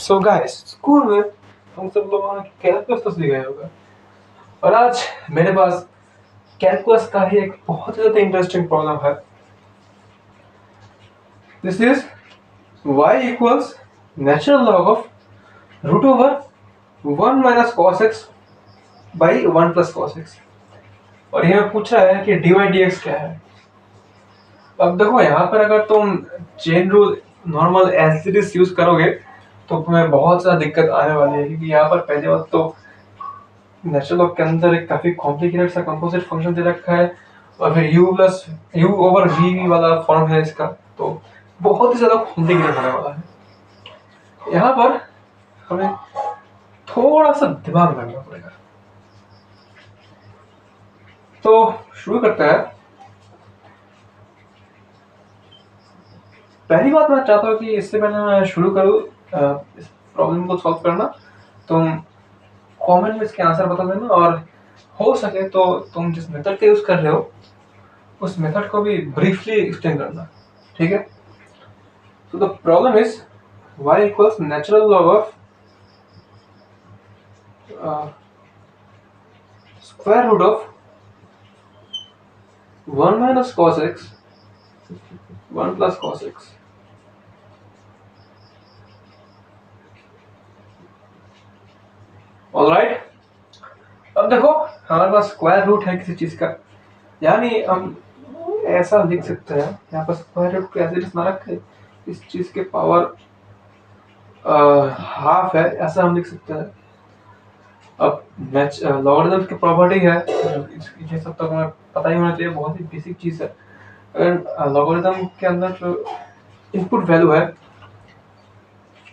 So guys, school में हम सब लोगों ने कैलकुलस तो सीखा ही होगा और आज मेरे पास कैलकुलस का ही एक बहुत ज़्यादा इंटरेस्टिंग प्रॉब्लम है। This is y equals natural log of root over 1 minus cos X by 1 plus cos X. और यह पूछ रहा है कि dy dx क्या है। अब देखो, यहाँ पर अगर तुम chain rule normal as it is use करोगे तो तुम्हें बहुत ज़्यादा दिक्कत आने वाली है, क्योंकि यहाँ पर पहले बात तो नेचुरल लॉग के अंदर एक काफी कॉम्प्लिकेटेड सा कंपोजिट फंक्शन दे रखा है और फिर u ओवर v वाला फॉर्म है इसका, तो बहुत ही ज्यादा कॉम्प्लिकेटेड होने वाला है। यहाँ पर हमें थोड़ा सा दिमाग लगाना पड़ेगा। तो शुरू करते हैं। पहली बात मैं चाहता हूँ कि इससे पहले मैं शुरू करूँ इस प्रॉब्लम को सॉल्व करना, तुम कमेंट में इसके आंसर बता देना और हो सके तो तुम जिस मेथड का यूज कर रहे हो उस मेथड को भी ब्रीफली एक्सप्लेन करना, ठीक है। So the problem is y equals natural log of square root of 1 minus cos x 1 plus cos x। Alright, अब देखो हमारे पास स्क्वायर रूट है किसी चीज का, यानी हम ऐसा लिख सकते हैं, यहाँ पर स्क्वायर रूट को ऐसे लिखना रखे इस चीज के पावर हाफ है, ऐसा हम लिख सकते हैं। अब लॉगरिथम की प्रॉपर्टी है, ये सब तो हमें पता ही होना चाहिए, बहुत ही बेसिक चीज है। अगर लॉगरिथम के अंदर जो इनपुट वैल्यू है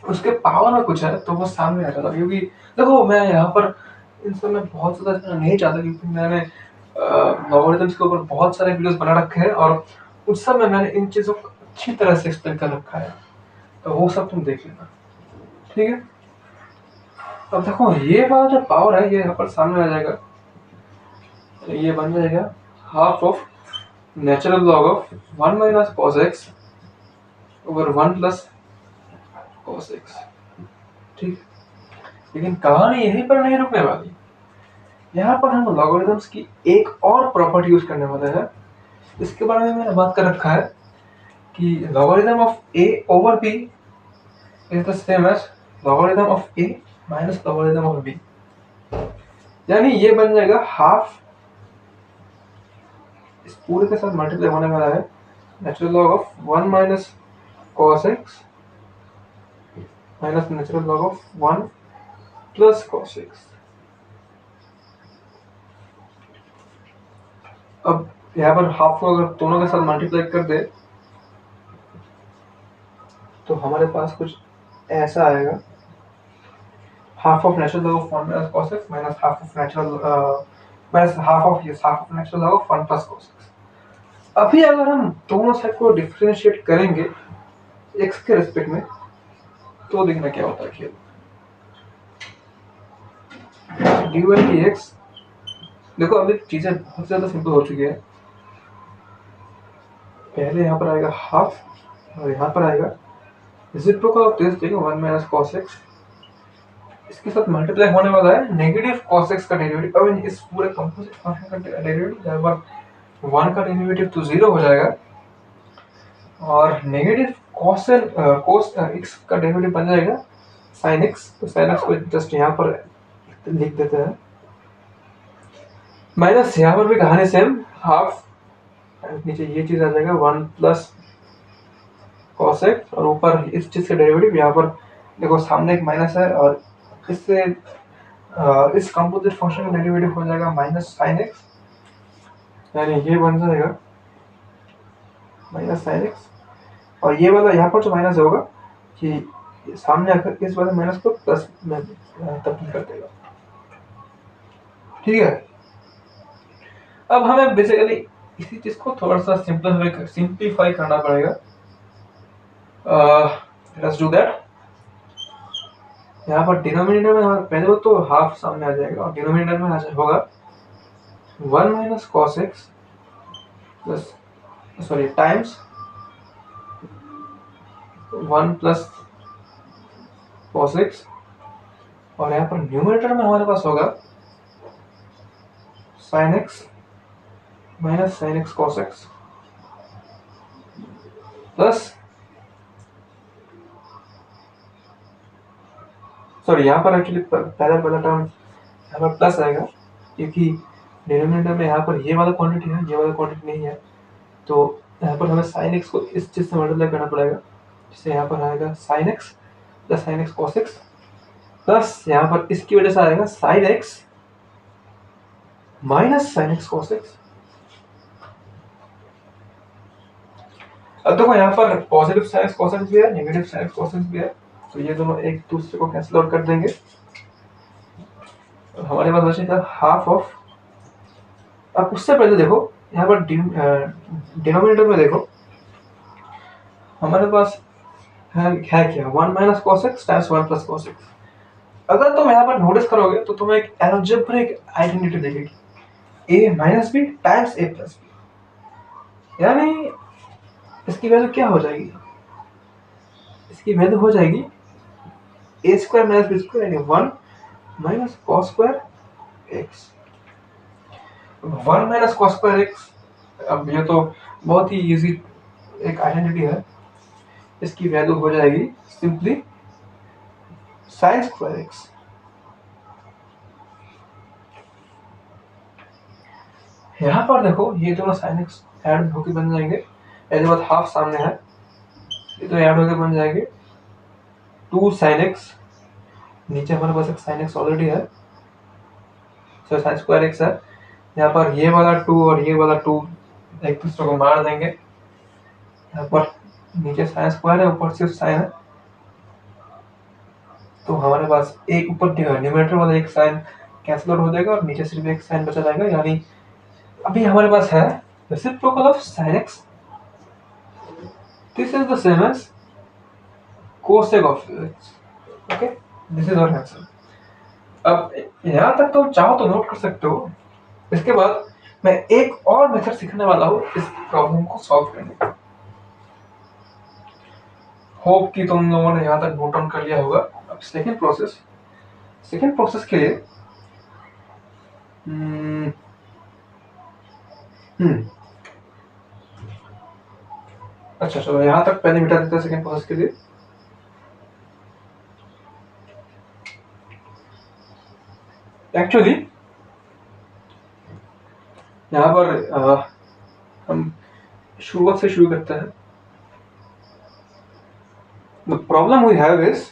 उसके पावर में कुछ है तो वो सामने आ जाता है। क्योंकि देखो, मैं यहाँ पर इन सब में बहुत ज्यादा नहीं चाहता, क्योंकि मैंने लॉगरिथम्स के ऊपर बहुत सारे वीडियोस बना रखे हैं और उस सब में मैंने इन चीजों को अच्छी तरह से एक्सप्लेन कर रखा है, तो वो सब तुम देख लेना, ठीक है। अब देखो, ये वाला जो पावर है ये यहाँ पर सामने आ जाएगा, ये बन जाएगा half of natural log of 1 minus cos x over 1 plus cos x, ठीक। लेकिन कहानी यहीं पर नहीं रुकने वाली, यहाँ पर हम लॉगरिथम्स की एक और प्रॉपर्टी यूज करने वाले हैं। इसके बारे में मैंने बात कर रखा है कि logarithm of a over b is the same as logarithm of a minus logarithm of b, यानी ये बन जाएगा हाफ, इस पूरे के साथ मल्टीप्लाई होने वाला है natural log of 1 minus cos x minus natural log of 1 plus cos x. अब यहाँ पर हाफ को अगर दोनों के साथ मल्टीप्लाई कर दे तो हमारे पास कुछ ऐसा आएगा, half of natural log of 1 minus cos x minus half of natural log of 1 plus cos x. अभी अगर हम दोनों साइड को डिफरेंशिएट करेंगे x के रिस्पेक्ट में तो देखना क्या होता है खेल। dy dx, देखो अभी चीजें बहुत ज्यादा सिंपल हो चुकी है। पहले यहाँ पर आएगा हाफ और यहाँ पर आएगा रेसिप्रोकल ऑफ दिस, देखो 1 माइनस कॉस एक्स, इसके साथ मल्टीप्लाई होने वाला है नेगेटिव कॉस एक्स का डेरिवेटिव। अब इस पूरे कंपोजिट फंक्शन का डेरिवेटिव जब 1 का डेरिवेटिव तो 0 हो जाएगा और नेगेटिव cos x का डेरिवेटिव बन जाएगा sin x। तो sin x को जस्ट यहाँ पर लिख देते हैं, माइनस यहाँ पर भी कहानी सेम, हाफ नीचे ये चीज आ जाएगा 1 प्लस cos x और ऊपर इस चीज का डेरिवेटिव, यहाँ पर देखो सामने एक माइनस है और इससे इस कंपोजिट फंक्शन का डेरिवेटिव हो जाएगा माइनस sin x, यानी ये बन जाएगा माइनस sin x। और ये वाला यहाँ पर जो माइनस होगा कि सामने आकर इस वाले माइनस को प्लस में तब्दील कर देगा, ठीक है। अब हमें बेसिकली इसी चीज को थोड़ा सा सिंप्लीफाई करना पड़ेगा। Let's do that. यहाँ पर डिनोमिनेटर में पहले तो हाफ सामने आ जाएगा और डिनोमिनेटर में होगा 1 minus cos x plus times 1 plus cos x, और यहाँ पर न्यूमरेटर में हमारे पास होगा sin x minus sin x cos x plus, sorry यहाँ पर एक्चुअली पहला टर्म यहाँ पर प्लस आएगा, क्योंकि डिनोमिनेटर में यहाँ पर ये वाला क्वांटिटी है, ये वाला क्वांटिटी नहीं है, तो यहाँ पर हमें sin x को इस चीज़ से मल्टीप्लाई करना पड़ेगा, जिससे यहाँ पर आएगा sin x plus sin x cos x plus यहाँ पर इसकी वजह से आएगा sin x minus sin x cos x। अब देखो यहाँ पर positive sin x cos x भी है, negative sin x cos x भी है, तो ये दोनों एक दूसरे को कैंसिल आउट कर देंगे, और हमारे पास बचेगा हाफ ऑफ। अब उससे पहले देखो यहाँ पर डिनोमिनेटर में देखो हमारे पास है क्या, 1 minus cos x times 1 plus cos x। अगर तुम यहाँ पर नोटिस करोगे तो तुम्हें एक अलजेब्रिक आइडेंटिटी दिखेगी, a minus B times a plus B, यानी इसकी वैल्यू क्या हो जाएगी, इसकी वैल्यू हो जाएगी a square minus B square, यानी 1 minus cos square x, 1 minus cos square x। अब ये तो बहुत ही इजी एक आइडेंटिटी है, इसकी वैल्यू हो जाएगी सिंपली sin स्क्वायर x। यहाँ पर देखो ये दोनों sin x ऐड होकर बन जाएंगे, पहले बात हाफ सामने है, ये तो ऐड होकर बन जाएंगे 2 sin x, नीचे हमारे पास एक sin x ऑलरेडी है, तो sin स्क्वायर x है, यहाँ पर ये वाला 2 और ये वाला 2 एक दूसरे को मार देंगे, यहाँ पर नीचे sin स्क्वायर है, ऊपर सिर्फ sin है, तो हमारे पास एक ऊपर न्यूमरेटर वाला एक साइन कैंसिल हो जाएगा और नीचे सिर्फ एक साइन बचा जाएगा, यानी अभी हमारे पास है reciprocal of sin x, this is the same as cosec of x, okay, this is our answer. अब यहाँ तक तो चाहो तो नोट कर सकते हो, इसके बाद मैं एक और मेथड सीखने वाला हूँ इस प्रॉब्लम को सॉल्व करने का। होप कि तुम लोगों ने यहाँ तक नोट डाउन कर लिया होगा। अब सेकेंड प्रोसेस के लिए अच्छा चलो यहाँ तक पहले मिटा देते हैं सेकेंड प्रोसेस के लिए। एक्चुअली यहाँ पर हम शुरुआत से शुरू करते हैं। The problem we have is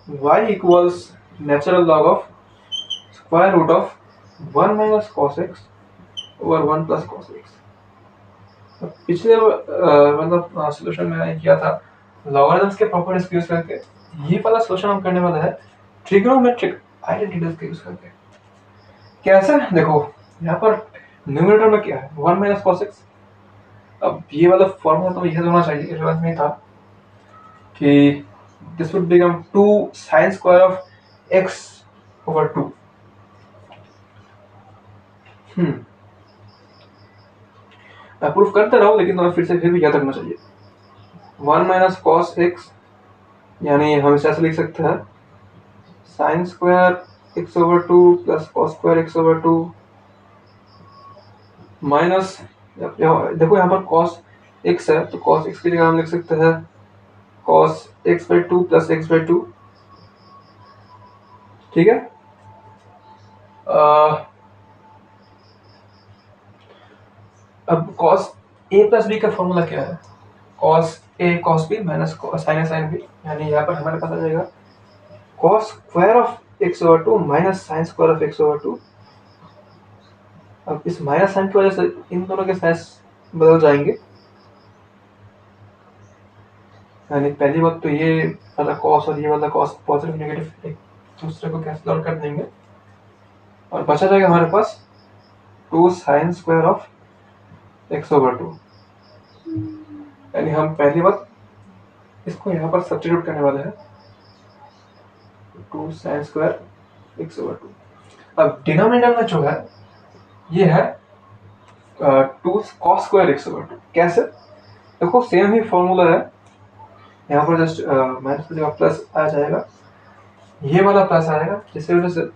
y equals natural log of square root of 1 minus cos x over 1 plus cos x। पिछले मतलब सॉल्यूशन में मैंने किया था लॉगरिथम्स के प्रॉपर्टीज यूज करके, ये वाला सॉल्यूशन हम करने वाला है ट्रिग्नोमेट्रिक आइडेंटिटीज का यूज करके। कैसे देखो यहाँ पर न्यूमरेटर में क्या है 1 माइनस cos x। अब ये वाला फॉर्मूला तो यह होना चाहिए, रिवर्स में था कि this would become 2 sin square of x over 2। मैं प्रूफ करते रहा हूँ लेकिन तुम्हें फिर भी याद रखना चाहिए 1 माइनस cos x, यानी हम इसे ऐसे लिख सकते हैं sin square x over 2 plus cos square x over 2 minus, देखो यहाँ पर cos x है तो cos x की जगह हम लिख सकते हैं cos x by 2 plus x by 2, ठीक है। अब cos a प्लस b का फॉर्मूला क्या है, cos a cos b minus sin a sin b, यानी यहाँ पर हमारे पास आ जाएगा cos square of x over 2 minus sin square of x over 2। अब इस माइनस साइन की वजह से इन दोनों के साइंस बदल जाएंगे, यानी पहली बात तो ये वाला cos और ये वाला cos पॉजिटिव नेगेटिव एक दूसरे को कैंसिल आउट कर देंगे और बचा जाएगा हमारे पास 2 sin square of x over 2। यानी हम पहली बात इसको यहाँ पर सब्स्टिट्यूट करने वाले हैं 2 sin स्क्वायर x over 2। अब डिनोमिनेटर में जो है ये है 2 cos स्क्वायर x over 2। कैसे देखो सेम ही फॉर्मूला है, यहाँ पर जस्ट माइनस की जगह प्लस आ जाएगा, ये वाला प्लस आएगा, जिससे वजह से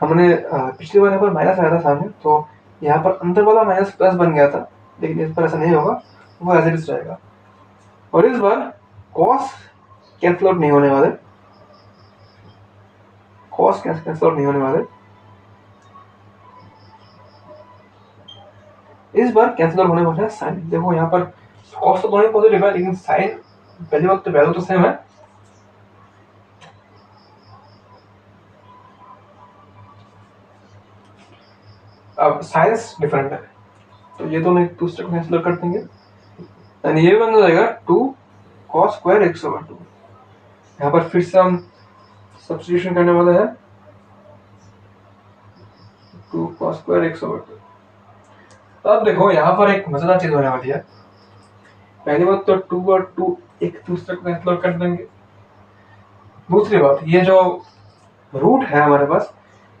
हमने पिछली बार यहाँ पर माइनस आया था सामने, तो यहाँ पर अंदर वाला माइनस प्लस बन गया था, लेकिन इस पर ऐसा नहीं होगा, वो एज इट इज रहेगा। और इस बार कॉस कैंसिल आउट नहीं होने वाले, कॉस कैंसिल आउट नहीं होने वाले, इस बार कैंसिल आउट होने वाला है साइन। देखो यहाँ पर कॉस तो दोनों पॉजिटिव है, लेकिन साइन पहले वक्त वैल्यू तो सेम है, अब साइंस डिफरेंट है, तो ये दोनों एक दूसरे को कैंसिल कर देंगे, एंड ये बन जाएगा 2 cos स्क्वायर x ओवर 2। यहाँ पर फिर से हम सब्स्टिट्यूशन करने वाले हैं, 2 cos स्क्वायर x ओवर 2। अब देखो यहाँ पर एक मजेदार चीज होने वाली है। पहली बात तो 2 और 2 एक दूसरे को कैंसिल कर देंगे। दूसरी बात, ये जो रूट है हमारे पास,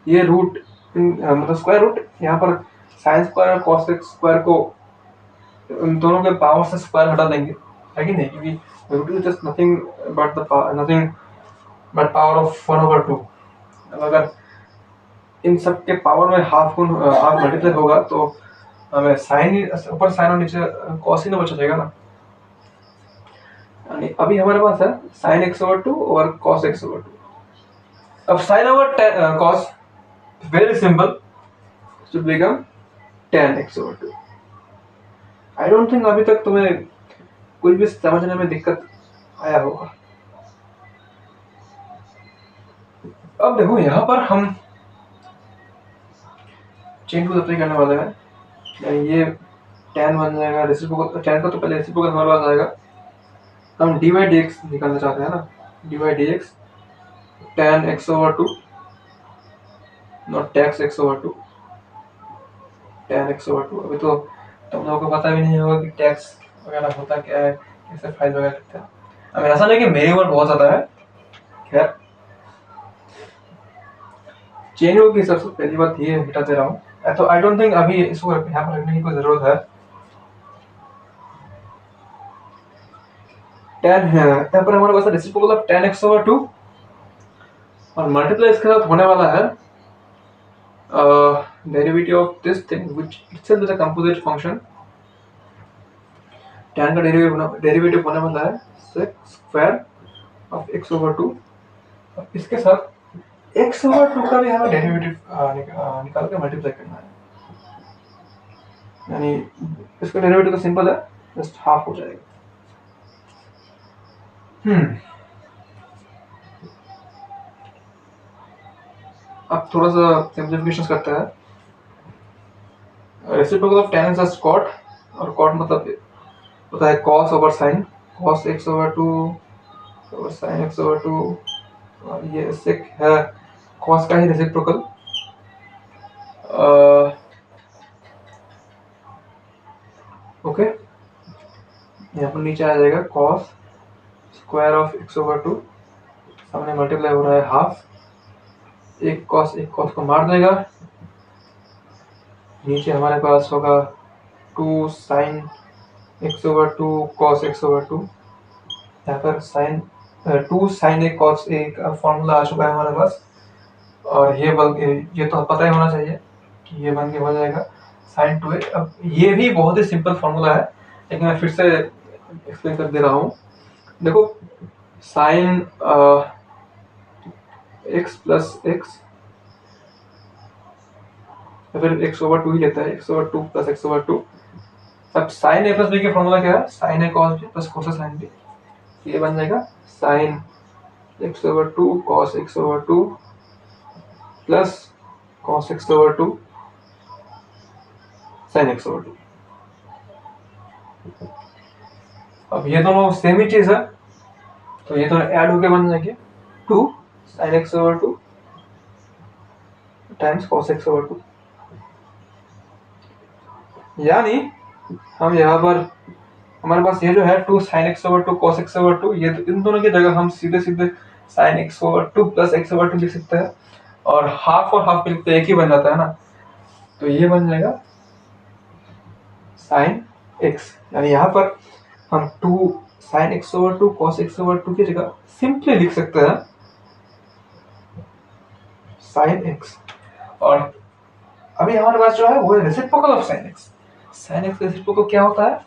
ये रूट मतलब स्क्वायर रूट, यहाँ पर साइन स्क्वायर और कॉस स्क्वायर को इन दोनों के पावर से स्क्वायर हटा देंगे, है कि नहीं, क्योंकि root is just nothing but power of 1/2। अगर इन सब के पावर में हाफ मल्टीप्लाई होगा तो हमें साइन ऊपर साइन और नीचे कॉस ही ना बचा जाएगा ना। अभी हमारे पास है साइन x ओवर 2 और कॉस x ओवर 2। अब sine over cos very simple should become tan x over 2। I don't think अभी तक तुम्हें कुछ भी समझने में दिक्कत आया होगा। अब देखो यहाँ पर हम चेन रूल अप्लाई करने वाले हैं, यानी ये tan बन जाएगा, रेसिप्रोकल tan का तो पहले रेसिप्रोकल हमारे पास आएगा, हम dy dx निकालना चाहते हैं ना, dy dx tan x over 2 not tax x over 2, tan x over 2। अभी तो तुम लोगों को पता भी नहीं होगा कि टैक्स वगैरह होता क्या है, कैसे फाइल वगैरह करते हैं। अब ऐसा नहीं कि मेरी उम्र बहुत ज़्यादा है, खैर चेन रूल के हिसाब से पहली बात ये हटा दे रहा हूँ, तो आई डोंट थिंक अभी इसको यहाँ पर रखने की कोई ज़रूरत है। tan है यहाँ पर हमारे पास reciprocal of tan x over 2 और मल्टीप्लाई इसके साथ होने वाला है derivative of this thing which itself is a composite function। tan का डेरिवेटिव होने वाला है sec square of x over 2, और इसके साथ x over 2 का भी हमें डेरिवेटिव निकाल के मल्टीप्लाई करना है, यानी इसका डेरिवेटिव तो सिंपल है, जस्ट हाफ हो जाएगा। अब थोड़ा सा सिंप्लीफिकेशन करते हैं। Reciprocal of tan is cot, और cot मतलब होता है cos over sin, cos x over 2 और sin x over 2, और ये sec है cos का ही रेसिप्रोकल। ओके, यहाँ पर नीचे आ जाएगा cos square of x over 2, सामने मल्टीप्लाई हो रहा है हाफ, एक cos को मार देगा, नीचे हमारे पास होगा 2 sin x over 2 cos x over 2। यहाँ पर to sign A cos A का फॉर्मूला आ चुका है हमारे पास, और ये तो पता ही होना चाहिए कि ये बन के हो जाएगा साइन 2a। अब ये भी बहुत ही सिंपल फॉर्मूला है, लेकिन मैं फिर से एक्सप्लेन कर दे रहा हूँ। देखो साइन x प्लस एक्स, फिर x ओवर 2 ही लेता है, x over 2 plus x over 2। अब साइन a प्लस b का फॉर्मूला क्या है, sine a cos b plus cos sine b, ये बन जाएगा sine x over 2 cos x over 2 plus cos x over 2 sine x over 2। अब ये दोनों सेम ही चीज है, तो ये दोनों ऐड होके बन जाएंगे 2 sine x over 2 times cos x over 2। यानी हम यहाँ पर हमारे पास ये जो है 2 sine x over 2 cos x over 2, ये तो इन दोनों की जगह हम सीधे sine x over 2 plus x over 2 लिख सकते हैं, और हाफ मिलते तो एक ही बन जाता है ना, तो ये बन जाएगा साइन x। यानी यहाँ पर हम 2 sin x/2 cos x/2 की जगह सिंपली लिख सकते हैं sin x। और अभी हमारे पास जो है वो है reciprocal of sin x। sin x reciprocal क्या होता है?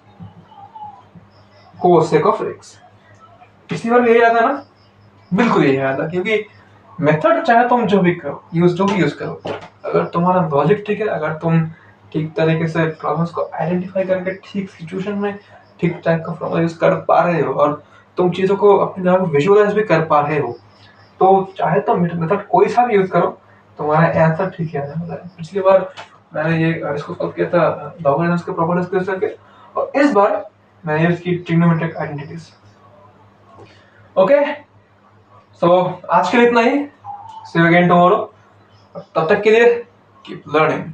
cosec of x। पिछली बार यही आता है ना? बिल्कुल यही आता, क्योंकि मेथड चाहे तुम जो भी करो, जो भी यूज करो, अगर तुम्हारा लॉजिक ठीक है, अगर तुम ठीक तरीके से प्रॉब्लम्स को आइडेंटिफाई करके ठीक सिचुएशन में ठीक टाइप का फॉर्मूला यूज कर पा रहे हो और तुम चीजों को अपने दिमाग में विजुअलाइज भी कर पा रहे हो, तो चाहे तो मेथड कोई सा भी यूज करो, तुम्हारा आंसर ठीक ही आने वाला है। पिछली बार मैंने ये इसको सॉल्व किया था लॉगरिथम्स के प्रॉपर्टीज को यूज करके, और इस बार मैंने यूज की ट्रिग्नोमेट्रिक आइडेंटिटीज। ओके, सो आज के लिए इतना ही। सी यू अगेन टुमारो। तब तक के लिए कीप लर्निंग।